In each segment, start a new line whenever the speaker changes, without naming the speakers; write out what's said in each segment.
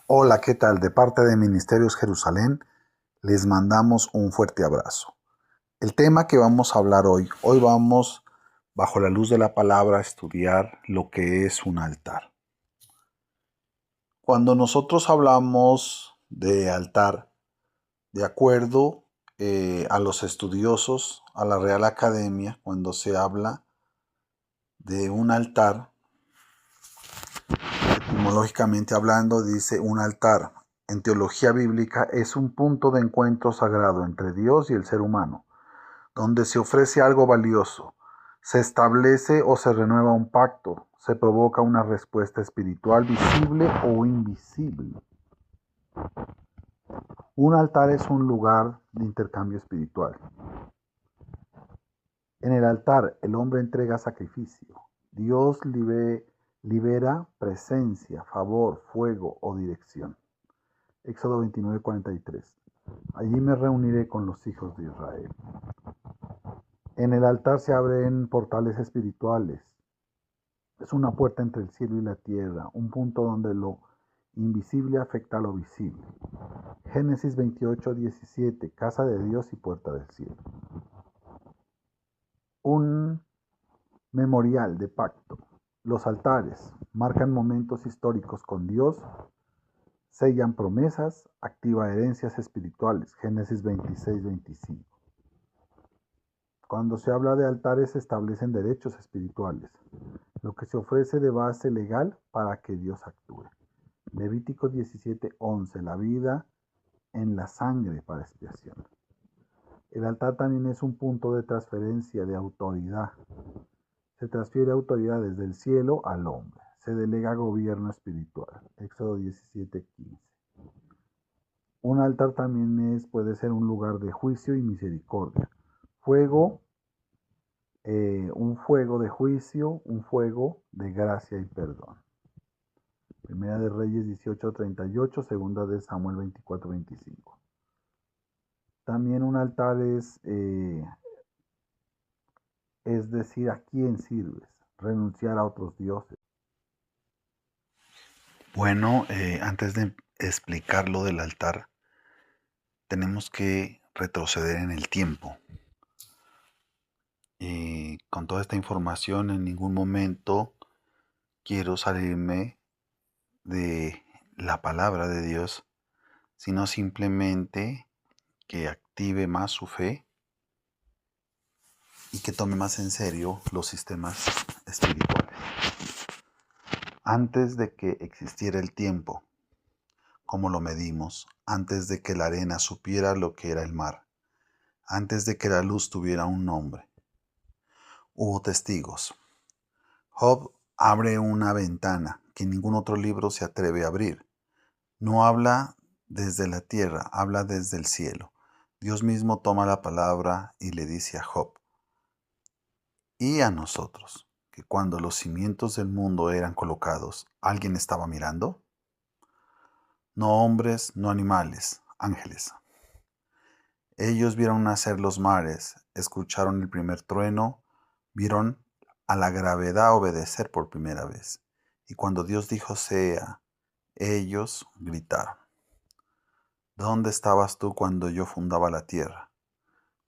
Hola, ¿qué tal? De parte de Ministerios Jerusalén, les mandamos un fuerte abrazo. El tema que vamos a hablar hoy vamos, bajo la luz de la palabra, a estudiar lo que es un altar. Cuando nosotros hablamos de altar, de acuerdo a los estudiosos, a la Real Academia, cuando se habla de un altar, etimológicamente hablando, dice un altar. En teología bíblica es un punto de encuentro sagrado entre Dios y el ser humano, donde se ofrece algo valioso, se establece o se renueva un pacto, se provoca una respuesta espiritual visible o invisible. Un altar es un lugar de intercambio espiritual. En el altar el hombre entrega sacrificio. Dios libera presencia, favor, fuego o dirección. Éxodo 29:43. Allí me reuniré con los hijos de Israel. En el altar se abren portales espirituales. Es una puerta entre el cielo y la tierra, un punto donde lo invisible afecta a lo visible. Génesis 28:17, casa de Dios y puerta del cielo. Un memorial de pacto. Los altares marcan momentos históricos con Dios, sellan promesas, activa herencias espirituales. Génesis 26:25. Cuando se habla de altares se establecen derechos espirituales, lo que se ofrece de base legal para que Dios actúe. Levítico 17:11, la vida en la sangre para expiación. El altar también es un punto de transferencia de autoridad. Se transfiere autoridad desde el cielo al hombre. Se delega gobierno espiritual. Éxodo 17:15. Un altar también puede ser un lugar de juicio y misericordia. Fuego, un fuego de juicio, un fuego de gracia y perdón. Primera de Reyes 18:38, segunda de Samuel 24:25. También un altar es decir, ¿a quién sirves? Renunciar a otros dioses. Bueno, antes de explicar lo del altar, tenemos que retroceder en el tiempo. Y con toda esta información, en ningún momento quiero salirme de la palabra de Dios, sino simplemente que active más su fe y que tome más en serio los sistemas espirituales. Antes de que existiera el tiempo, ¿cómo lo medimos? Antes de que la arena supiera lo que era el mar, antes de que la luz tuviera un nombre, hubo testigos. Job abre una ventana que ningún otro libro se atreve a abrir. No habla desde la tierra, habla desde el cielo. Dios mismo toma la palabra y le dice a Job y a nosotros que cuando los cimientos del mundo eran colocados, ¿alguien estaba mirando? No hombres, no animales, ángeles. Ellos vieron nacer los mares, escucharon el primer trueno, vieron a la gravedad obedecer por primera vez. Y cuando Dios dijo sea, ellos gritaron. ¿Dónde estabas tú cuando yo fundaba la tierra?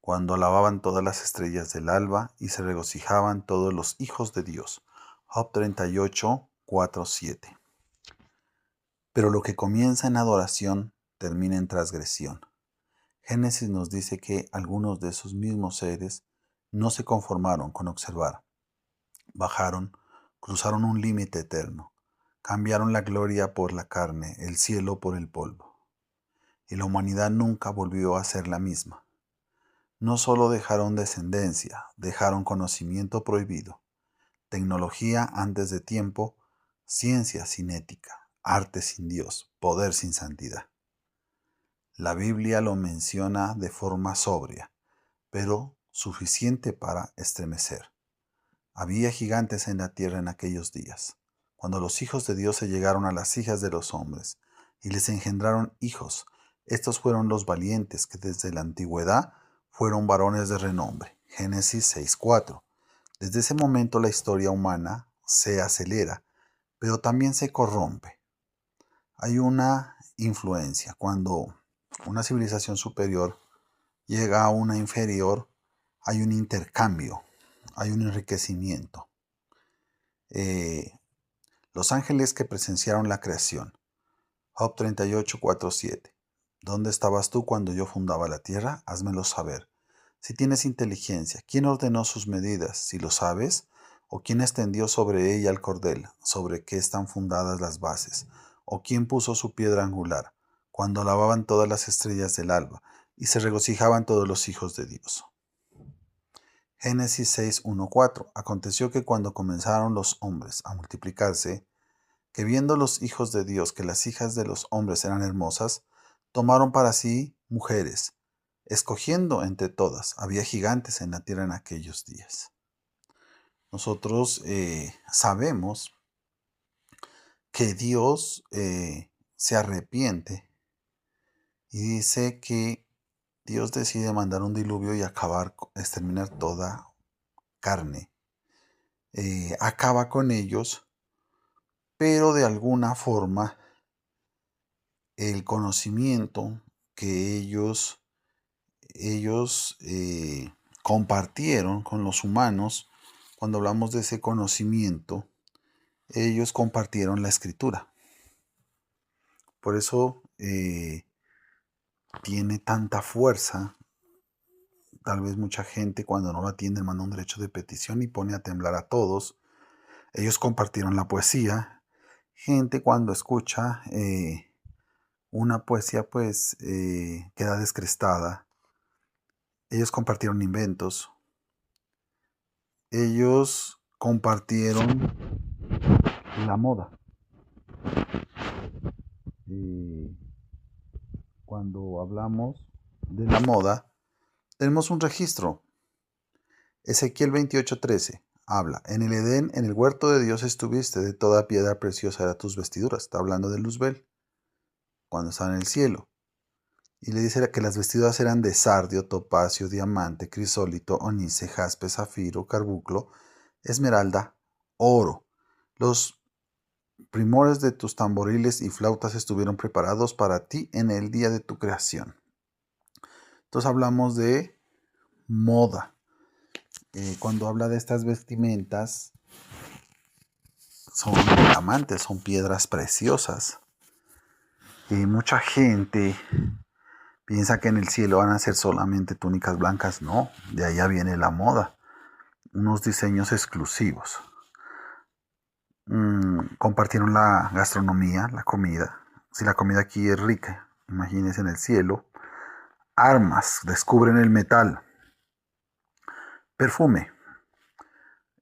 Cuando alababan todas las estrellas del alba y se regocijaban todos los hijos de Dios. Job 38, 4, 7. Pero lo que comienza en adoración termina en transgresión. Génesis nos dice que algunos de esos mismos seres no se conformaron con observar. Bajaron, cruzaron un límite eterno, cambiaron la gloria por la carne, el cielo por el polvo. Y la humanidad nunca volvió a ser la misma. No solo dejaron descendencia, dejaron conocimiento prohibido, tecnología antes de tiempo, ciencia sin ética, arte sin Dios, poder sin santidad. La Biblia lo menciona de forma sobria, pero suficiente para estremecer. Había gigantes en la tierra en aquellos días, cuando los hijos de Dios se llegaron a las hijas de los hombres y les engendraron hijos. Estos fueron los valientes que desde la antigüedad fueron varones de renombre. Génesis 6:4. Desde ese momento la historia humana se acelera, pero también se corrompe. Hay una influencia. Cuando una civilización superior llega a una inferior, hay un intercambio, hay un enriquecimiento. Los ángeles que presenciaron la creación. Job 38, 4, 7. ¿Dónde estabas tú cuando yo fundaba la tierra? Házmelo saber. Si tienes inteligencia, ¿quién ordenó sus medidas? Si lo sabes, ¿o quién extendió sobre ella el cordel? ¿Sobre qué están fundadas las bases? ¿O quién puso su piedra angular? Cuando alababan todas las estrellas del alba y se regocijaban todos los hijos de Dios. Génesis 6, 1, 4. Aconteció que cuando comenzaron los hombres a multiplicarse, que viendo los hijos de Dios que las hijas de los hombres eran hermosas, tomaron para sí mujeres, escogiendo entre todas. Había gigantes en la tierra en aquellos días. Nosotros sabemos que Dios se arrepiente y dice que Dios decide mandar un diluvio y exterminar toda carne. Acaba con ellos, pero de alguna forma el conocimiento que ellos compartieron con los humanos, cuando hablamos de ese conocimiento, ellos compartieron la escritura. Por eso tiene tanta fuerza. Tal vez mucha gente cuando no lo atiende manda un derecho de petición y pone a temblar a todos. Ellos compartieron la poesía. Gente cuando escucha una poesía pues queda descrestada. Ellos compartieron inventos. Ellos compartieron la moda. Cuando hablamos de la moda, tenemos un registro. Ezequiel 28:13 habla: en el Edén, en el huerto de Dios estuviste, de toda piedra preciosa era tus vestiduras. Está hablando de Luzbel, cuando estaba en el cielo. Y le dice que las vestiduras eran de sardio, topacio, diamante, crisólito, onice, jaspe, zafiro, carbunclo, esmeralda, oro. Los primores de tus tamboriles y flautas estuvieron preparados para ti en el día de tu creación. Entonces hablamos de moda. Cuando habla de estas vestimentas, son diamantes, son piedras preciosas. Y mucha gente piensa que en el cielo van a ser solamente túnicas blancas. No, de allá viene la moda. Unos diseños exclusivos. Compartieron la gastronomía, la comida. Si la comida aquí es rica, imagínense en el cielo. Armas, descubren el metal. Perfume.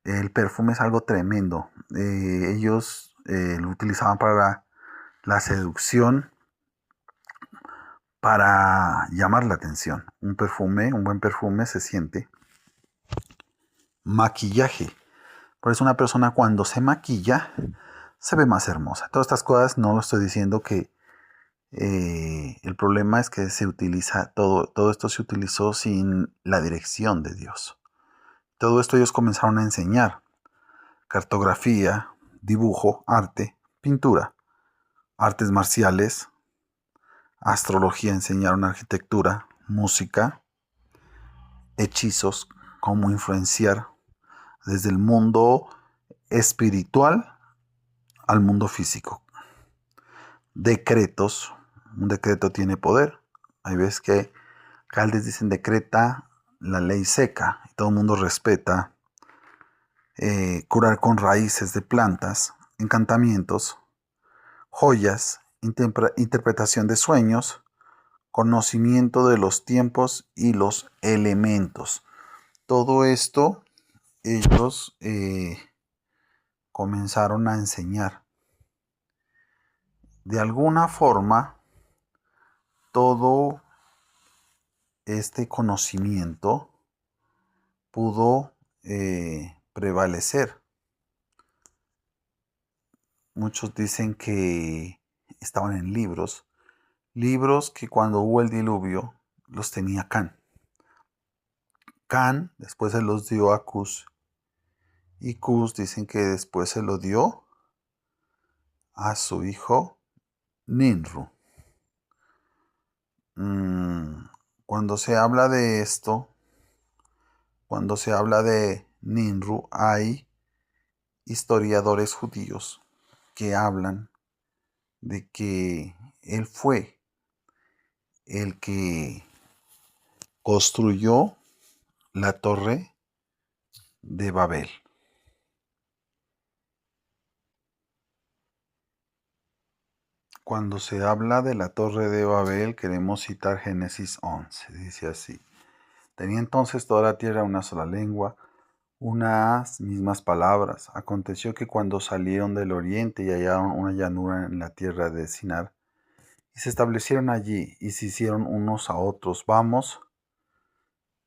El perfume es algo tremendo. Ellos lo utilizaban para la seducción, para llamar la atención. Un buen perfume se siente. Maquillaje. Por eso una persona cuando se maquilla se ve más hermosa. Todas estas cosas no lo estoy diciendo que el problema es que se utiliza todo esto se utilizó sin la dirección de Dios. Todo esto ellos comenzaron a enseñar: cartografía, dibujo, arte, pintura, artes marciales, astrología, enseñaron arquitectura, música, hechizos, cómo influenciar desde el mundo espiritual al mundo físico. Decretos. Un decreto tiene poder. Hay veces que alcaldes dicen decreta la ley seca y todo el mundo respeta. Curar con raíces de plantas, encantamientos, joyas, interpretación de sueños, conocimiento de los tiempos y los elementos. Todo esto ellos comenzaron a enseñar. De alguna forma, todo este conocimiento pudo prevalecer. Muchos dicen que estaban en libros que cuando hubo el diluvio los tenía Can. Can después se los dio a Cus, y Cus dicen que después se lo dio a su hijo Ninru. Cuando se habla de esto, cuando se habla de Ninru, hay historiadores judíos que hablan de que él fue el que construyó la torre de Babel. Cuando se habla de la torre de Babel, queremos citar Génesis 11. Dice así: tenía entonces toda la tierra una sola lengua, unas mismas palabras. Aconteció que cuando salieron del oriente y hallaron una llanura en la tierra de Sinar, y se establecieron allí, y se hicieron unos a otros: vamos,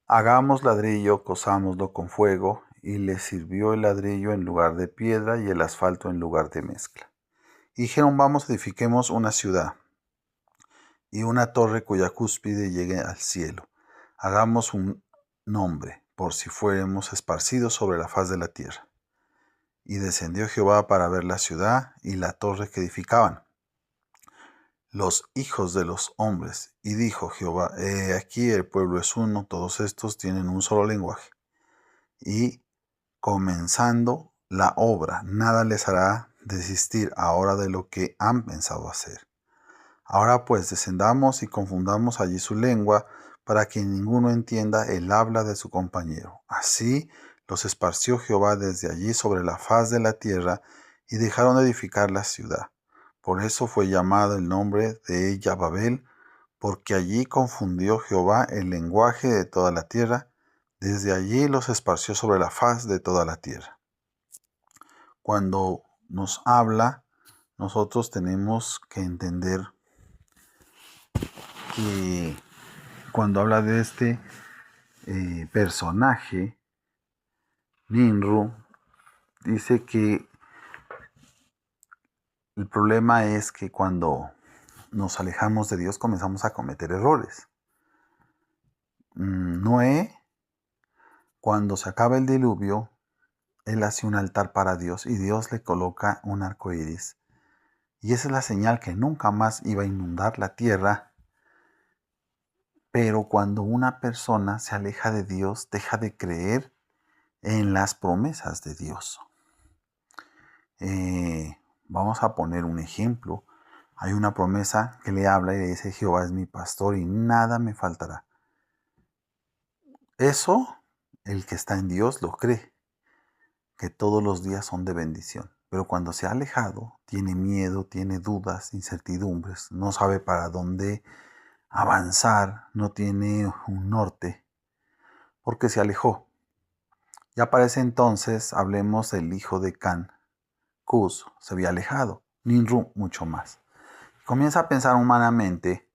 hagamos ladrillo, cosámoslo con fuego, y les sirvió el ladrillo en lugar de piedra y el asfalto en lugar de mezcla. Y dijeron: vamos, edifiquemos una ciudad y una torre cuya cúspide llegue al cielo. Hagamos un nombre, por si fuéramos esparcidos sobre la faz de la tierra. Y descendió Jehová para ver la ciudad y la torre que edificaban los hijos de los hombres. Y dijo Jehová: aquí el pueblo es uno, todos estos tienen un solo lenguaje. Y comenzando la obra, nada les hará desistir ahora de lo que han pensado hacer. Ahora pues descendamos y confundamos allí su lengua, para que ninguno entienda el habla de su compañero. Así los esparció Jehová desde allí sobre la faz de la tierra, y dejaron de edificar la ciudad. Por eso fue llamado el nombre de ella Babel, porque allí confundió Jehová el lenguaje de toda la tierra. Desde allí los esparció sobre la faz de toda la tierra. Cuando nos habla, nosotros tenemos que entender que cuando habla de este personaje, Ninru, dice que el problema es que cuando nos alejamos de Dios comenzamos a cometer errores. Noé, cuando se acaba el diluvio, él hace un altar para Dios y Dios le coloca un arco iris. Y esa es la señal que nunca más iba a inundar la tierra. Pero cuando una persona se aleja de Dios, deja de creer en las promesas de Dios. Vamos a poner un ejemplo. Hay una promesa que le habla y le dice: Jehová es mi pastor y nada me faltará. Eso, el que está en Dios lo cree, que todos los días son de bendición. Pero cuando se ha alejado, tiene miedo, tiene dudas, incertidumbres, no sabe para dónde avanzar, no tiene un norte, porque se alejó. Ya para ese entonces hablemos del hijo de Can. Cus se había alejado, Ninru mucho más. Comienza a pensar humanamente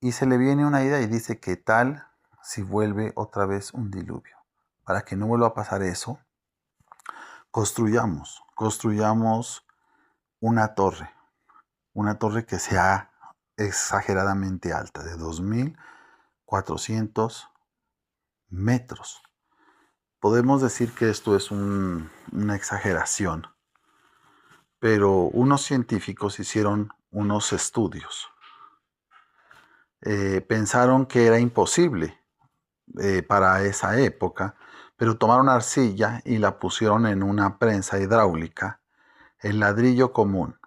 y se le viene una idea y dice: ¿qué tal si vuelve otra vez un diluvio? Para que no vuelva a pasar eso, construyamos una torre que sea exageradamente alta, de 2.400 metros. Podemos decir que esto es una exageración, pero unos científicos hicieron unos estudios. Pensaron que era imposible para esa época, pero tomaron arcilla y la pusieron en una prensa hidráulica. El ladrillo común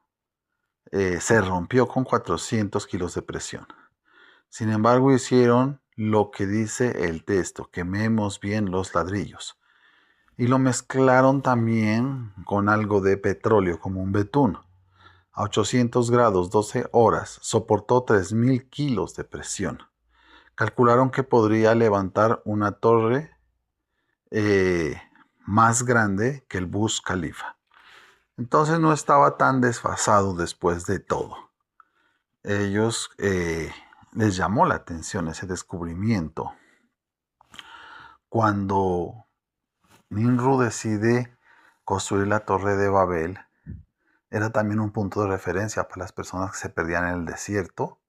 se rompió con 400 kilos de presión. Sin embargo, hicieron lo que dice el texto: quememos bien los ladrillos. Y lo mezclaron también con algo de petróleo, como un betún. A 800 grados, 12 horas, soportó 3.000 kilos de presión. Calcularon que podría levantar una torre más grande que el Burj Khalifa. Entonces no estaba tan desfasado después de todo. Ellos les llamó la atención ese descubrimiento. Cuando Nimrud decide construir la Torre de Babel, era también un punto de referencia para las personas que se perdían en el desierto.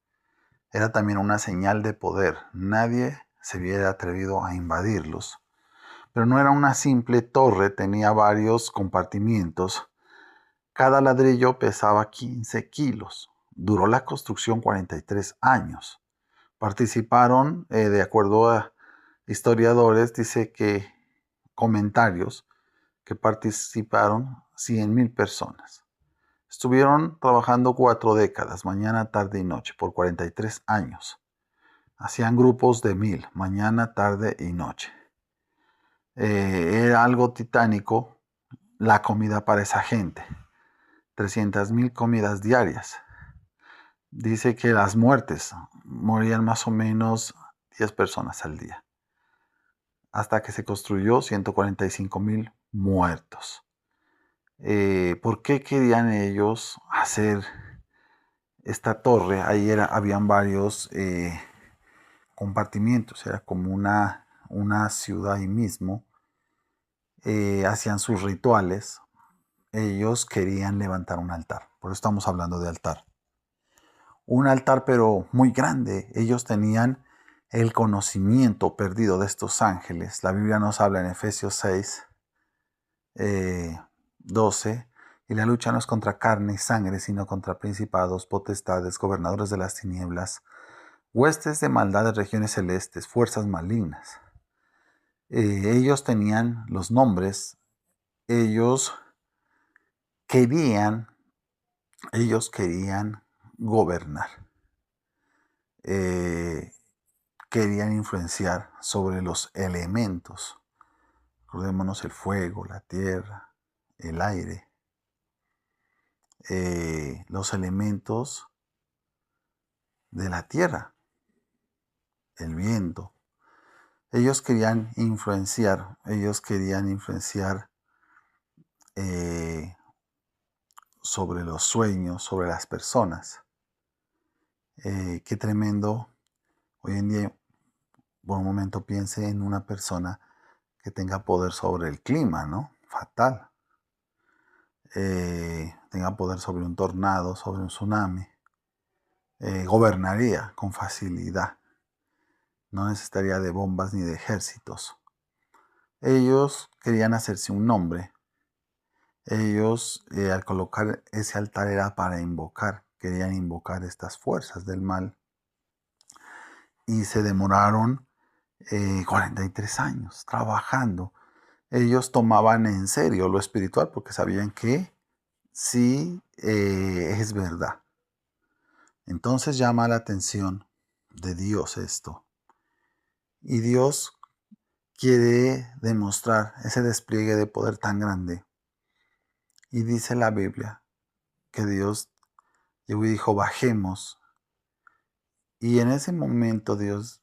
Era también una señal de poder. Nadie se hubiera atrevido a invadirlos. Pero no era una simple torre, tenía varios compartimientos Cada ladrillo pesaba 15 kilos. Duró la construcción 43 años. Participaron, de acuerdo a historiadores, dice que comentarios, que participaron 100,000 personas. Estuvieron trabajando 4 décadas, mañana, tarde y noche, por 43 años. Hacían grupos de 1,000, mañana, tarde y noche. Era algo titánico la comida para esa gente. 300,000 comidas diarias. Dice que las muertes, morían más o menos 10 personas al día. Hasta que se construyó 145,000 muertos. ¿Por qué querían ellos hacer esta torre? Ahí habían varios compartimientos, era como una ciudad ahí mismo. Hacían sus rituales. Ellos querían levantar un altar, por eso estamos hablando de altar. Un altar pero muy grande. Ellos tenían el conocimiento perdido de estos ángeles. La Biblia nos habla en Efesios 6, 12, y la lucha no es contra carne y sangre, sino contra principados, potestades, gobernadores de las tinieblas, huestes de maldad de regiones celestes, fuerzas malignas. Ellos tenían los nombres, ellos querían gobernar. Querían influenciar sobre los elementos. Recordémonos el fuego, la tierra, el aire. Los elementos de la tierra, el viento. Ellos querían influenciar sobre los sueños, sobre las personas. Qué tremendo. Hoy en día, por un momento piense en una persona que tenga poder sobre el clima, ¿no? Fatal. Tenga poder sobre un tornado, sobre un tsunami. Gobernaría con facilidad. No necesitaría de bombas ni de ejércitos. Ellos querían hacerse un nombre. Ellos, al colocar ese altar, era para invocar. Querían invocar estas fuerzas del mal. Y se demoraron 43 años trabajando. Ellos tomaban en serio lo espiritual porque sabían que sí es verdad. Entonces llama la atención de Dios esto. Y Dios quiere demostrar ese despliegue de poder tan grande. Y dice la Biblia que Dios llegó y dijo, bajemos. Y en ese momento Dios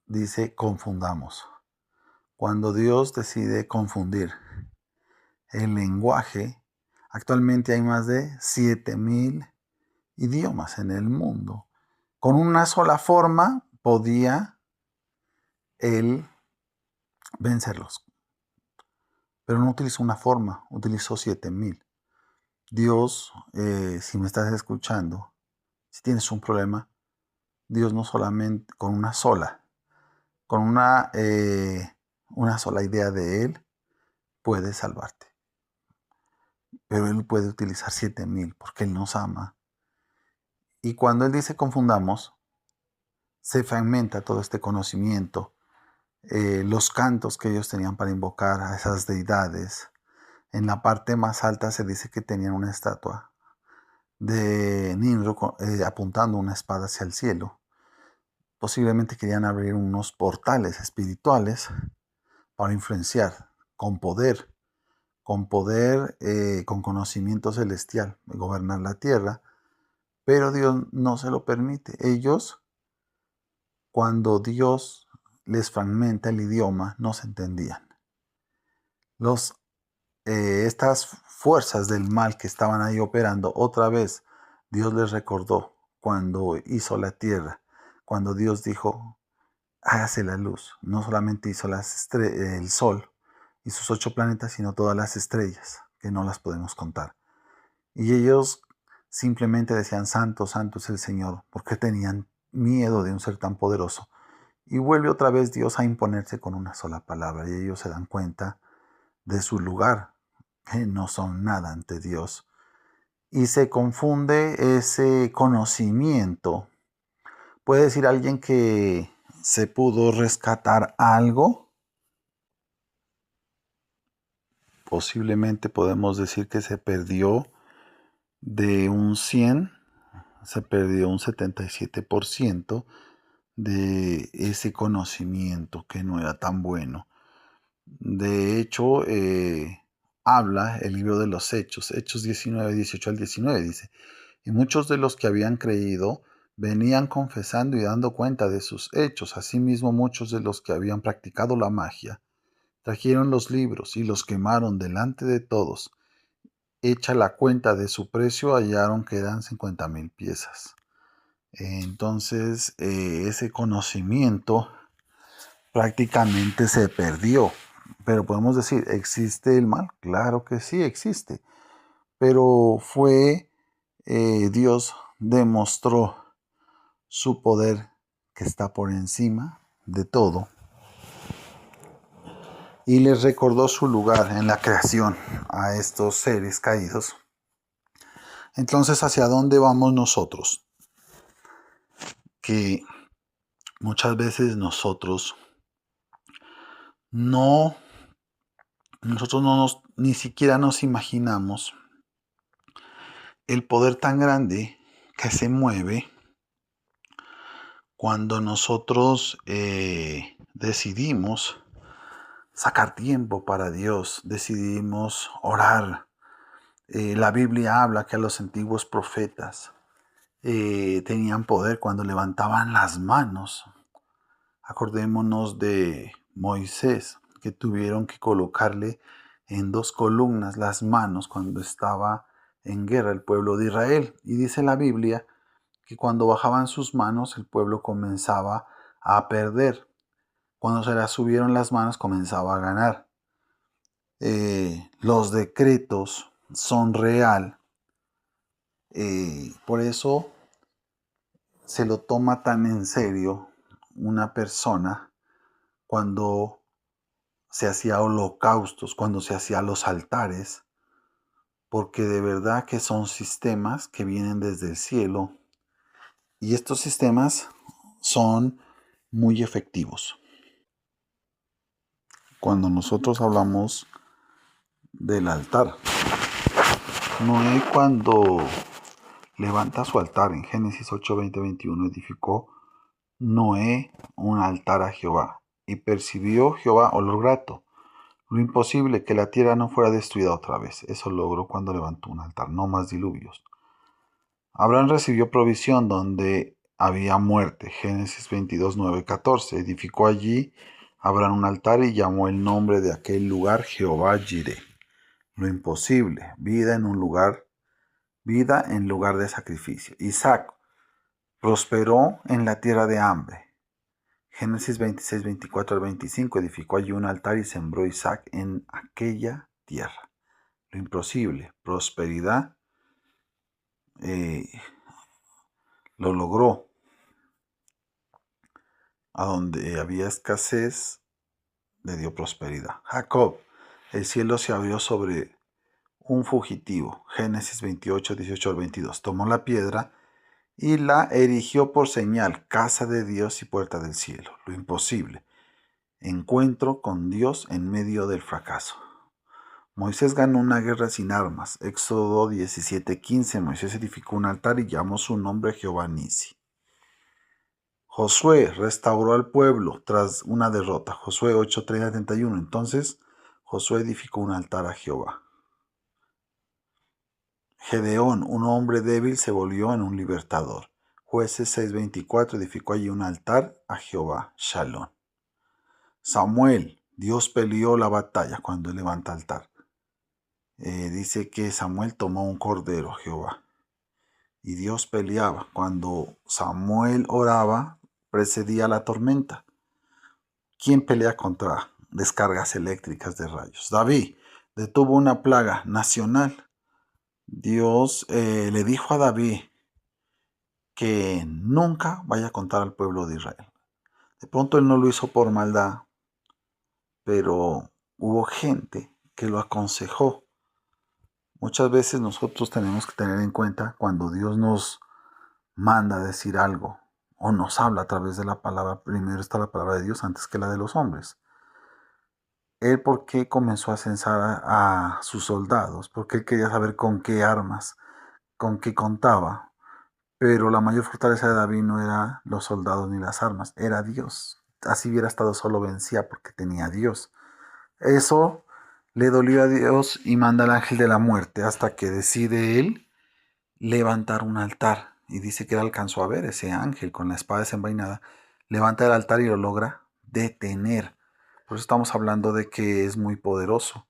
dice, confundamos. Cuando Dios decide confundir el lenguaje, actualmente hay más de 7,000 idiomas en el mundo. Con una sola forma podía él vencerlos. Pero no utilizó una forma, utilizó 7,000. Dios, si me estás escuchando, si tienes un problema, Dios no solamente con una sola idea de Él puede salvarte. Pero Él puede utilizar 7,000 porque Él nos ama. Y cuando Él dice confundamos, se fragmenta todo este conocimiento. Los cantos que ellos tenían para invocar a esas deidades. En la parte más alta se dice que tenían una estatua de Nimrod apuntando una espada hacia el cielo. Posiblemente querían abrir unos portales espirituales para influenciar con poder, con conocimiento celestial, gobernar la tierra, pero Dios no se lo permite. Ellos, cuando Dios les fragmenta el idioma, no se entendían. Estas fuerzas del mal que estaban ahí operando, otra vez Dios les recordó cuando hizo la tierra, cuando Dios dijo, hágase la luz. No solamente hizo el sol y sus 8 planetas, sino todas las estrellas, que no las podemos contar. Y ellos simplemente decían, santo, santo es el Señor, porque tenían miedo de un ser tan poderoso. Y vuelve otra vez Dios a imponerse con una sola palabra, y ellos se dan cuenta de su lugar, que no son nada ante Dios. y se confunde ese conocimiento. ¿Puede decir alguien que se pudo rescatar algo? Posiblemente podemos decir que se perdió de un 100, se perdió un 77% de ese conocimiento que no era tan bueno. De hecho, habla el libro de los Hechos 19, 18 al 19, dice, y muchos de los que habían creído venían confesando y dando cuenta de sus hechos. Asimismo, muchos de los que habían practicado la magia trajeron los libros y los quemaron delante de todos. Hecha la cuenta de su precio, hallaron que eran 50,000 piezas. Entonces, ese conocimiento prácticamente se perdió. Pero podemos decir, ¿existe el mal? Claro que sí existe. Pero Dios demostró su poder que está por encima de todo y les recordó su lugar en la creación a estos seres caídos. Entonces, ¿hacia dónde vamos nosotros? Que muchas veces nosotros no ni siquiera nos imaginamos el poder tan grande que se mueve cuando nosotros decidimos sacar tiempo para Dios, decidimos orar. La Biblia habla que a los antiguos profetas tenían poder cuando levantaban las manos. Acordémonos de Moisés, que tuvieron que colocarle en 2 columnas las manos cuando estaba en guerra el pueblo de Israel. Y dice la Biblia que cuando bajaban sus manos el pueblo comenzaba a perder. Cuando se las subieron las manos comenzaba a ganar. Los decretos son real. Por eso se lo toma tan en serio una persona cuando se hacía holocaustos, cuando se hacía los altares, porque de verdad que son sistemas que vienen desde el cielo y estos sistemas son muy efectivos. Cuando nosotros hablamos del altar, Noé cuando levanta su altar en Génesis 8, 20, 21, edificó Noé un altar a Jehová y percibió Jehová olor grato. Lo imposible, que la tierra no fuera destruida otra vez. Eso logró cuando levantó un altar, no más diluvios. Abraham recibió provisión donde había muerte. Génesis 22, 9, 14. Edificó allí Abraham un altar y llamó el nombre de aquel lugar Jehová Jireh. Lo imposible, vida en lugar de sacrificio. Isaac prosperó en la tierra de hambre. Génesis 26, 24 al 25, edificó allí un altar y sembró Isaac en aquella tierra. Lo imposible, prosperidad, lo logró. A donde había escasez, le dio prosperidad. Jacob, el cielo se abrió sobre un fugitivo. Génesis 28, 18 al 22. Tomó la piedra y la erigió por señal, casa de Dios y puerta del cielo. Lo imposible. Encuentro con Dios en medio del fracaso. Moisés ganó una guerra sin armas. Éxodo 17:15. Moisés edificó un altar y llamó su nombre Jehová Nisi. Josué restauró al pueblo tras una derrota. Josué 8:30-31. Entonces Josué edificó un altar a Jehová. Gedeón, un hombre débil, se volvió en un libertador. Jueces 6:24. Edificó allí un altar a Jehová. Shalom. Samuel, Dios peleó la batalla cuando él levanta altar. Dice que Samuel tomó un cordero, Jehová, y Dios peleaba. Cuando Samuel oraba, precedía la tormenta. ¿Quién pelea contra descargas eléctricas de rayos? David detuvo una plaga nacional. Dios le dijo a David que nunca vaya a contar al pueblo de Israel. De pronto él no lo hizo por maldad, pero hubo gente que lo aconsejó. Muchas veces nosotros tenemos que tener en cuenta cuando Dios nos manda a decir algo o nos habla a través de la palabra. Primero está la palabra de Dios antes que la de los hombres. Él, ¿por qué comenzó a censar a sus soldados? Porque él quería saber con qué armas, con qué contaba. Pero la mayor fortaleza de David no era los soldados ni las armas, era Dios. Así hubiera estado solo, vencía porque tenía a Dios. Eso le dolió a Dios y manda al ángel de la muerte hasta que decide él levantar un altar. Y dice que él alcanzó a ver ese ángel con la espada desenvainada. Levanta el altar y lo logra detener. Por eso estamos hablando de que es muy poderoso.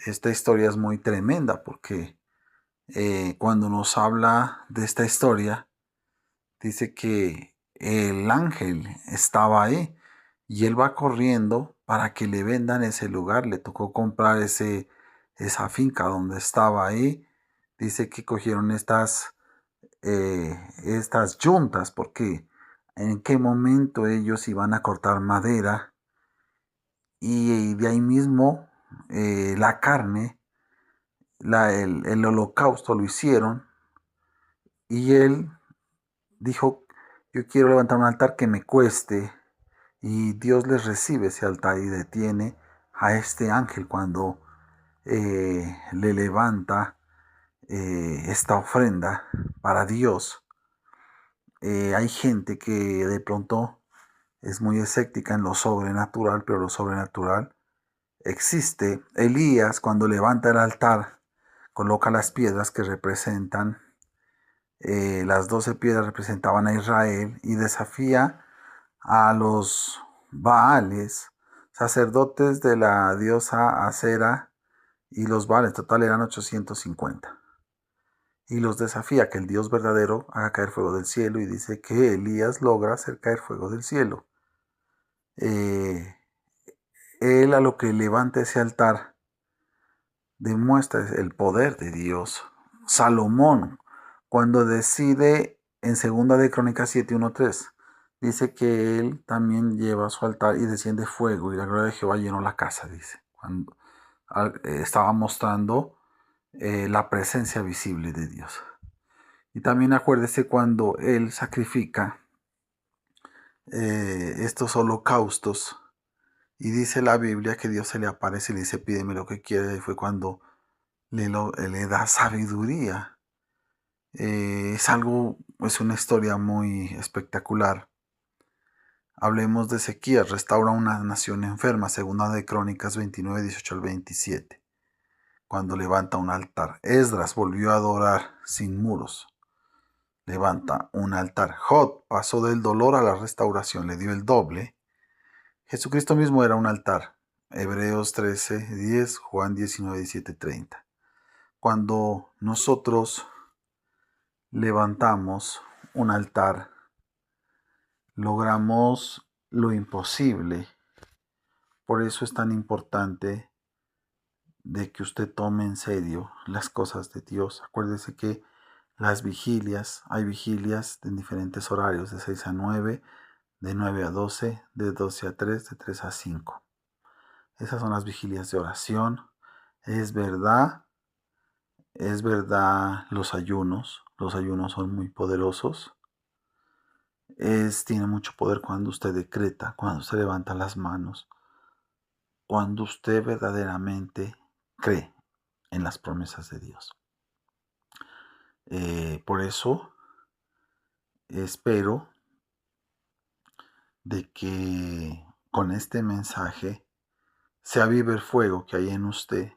Esta historia es muy tremenda porque cuando nos habla de esta historia, dice que el ángel estaba ahí y él va corriendo para que le vendan ese lugar. Le tocó comprar esa finca donde estaba ahí. Dice que cogieron estas yuntas porque en qué momento ellos iban a cortar madera y de ahí mismo la carne, el holocausto lo hicieron y él dijo, yo quiero levantar un altar que me cueste. Y Dios les recibe ese altar y detiene a este ángel cuando le levanta esta ofrenda para Dios. Hay gente que de pronto es muy escéptica en lo sobrenatural, pero lo sobrenatural existe. Elías, cuando levanta el altar, coloca las piedras que representan, las 12 piedras representaban a Israel y desafía a los Baales, sacerdotes de la diosa Acera, y los Baales, total eran 850. Y los desafía que el Dios verdadero haga caer fuego del cielo y dice que Elías logra hacer caer fuego del cielo. Él a lo que levanta ese altar demuestra el poder de Dios. Salomón, cuando decide en 2 de Crónicas 7:1-3, dice que él también lleva su altar y desciende fuego y la gloria de Jehová llenó la casa, dice. Cuando estaba mostrando la presencia visible de Dios. Y también acuérdese cuando él sacrifica estos holocaustos y dice la Biblia que Dios se le aparece y le dice pídeme lo que quieras, y fue cuando le da sabiduría. Es una historia muy espectacular. Hablemos de Ezequías, restaura una nación enferma, 2 de Crónicas 29:18-27, cuando levanta un altar. Esdras volvió a adorar sin muros, levanta un altar. Jod pasó del dolor a la restauración, le dio el doble. Jesucristo mismo era un altar. Hebreos 13:10, Juan 19:17-30. Cuando nosotros levantamos un altar, logramos lo imposible. Por eso es tan importante de que usted tome en serio las cosas de Dios. Acuérdese que las vigilias, hay vigilias en diferentes horarios, de 6-9, de 9-12, de 12-3, de 3-5. Esas son las vigilias de oración. Es verdad los ayunos son muy poderosos. Tiene mucho poder cuando usted decreta, cuando usted levanta las manos, cuando usted verdaderamente cree en las promesas de Dios. Por eso espero de que con este mensaje se avive el fuego que hay en usted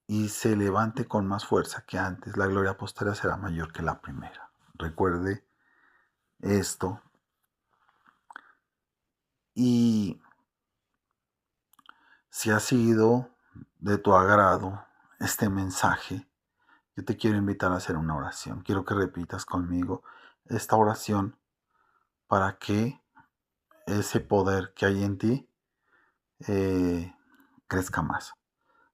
y se levante con más fuerza que antes. La gloria posterior será mayor que la primera. Recuerde esto. Y si ha sido de tu agrado este mensaje, yo te quiero invitar a hacer una oración. Quiero que repitas conmigo esta oración para que ese poder que hay en ti crezca más.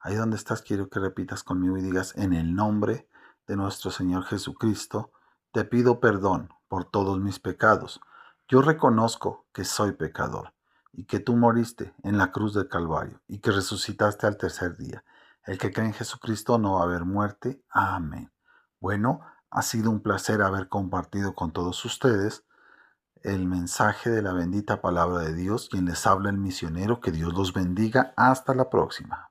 Ahí donde estás, quiero que repitas conmigo y digas: en el nombre de nuestro Señor Jesucristo, te pido perdón por todos mis pecados. Yo reconozco que soy pecador y que tú moriste en la cruz del Calvario y que resucitaste al tercer día. El que cree en Jesucristo no va a haber muerte. Amén. Bueno, ha sido un placer haber compartido con todos ustedes el mensaje de la bendita palabra de Dios. Quien les habla, el misionero. Que Dios los bendiga. Hasta la próxima.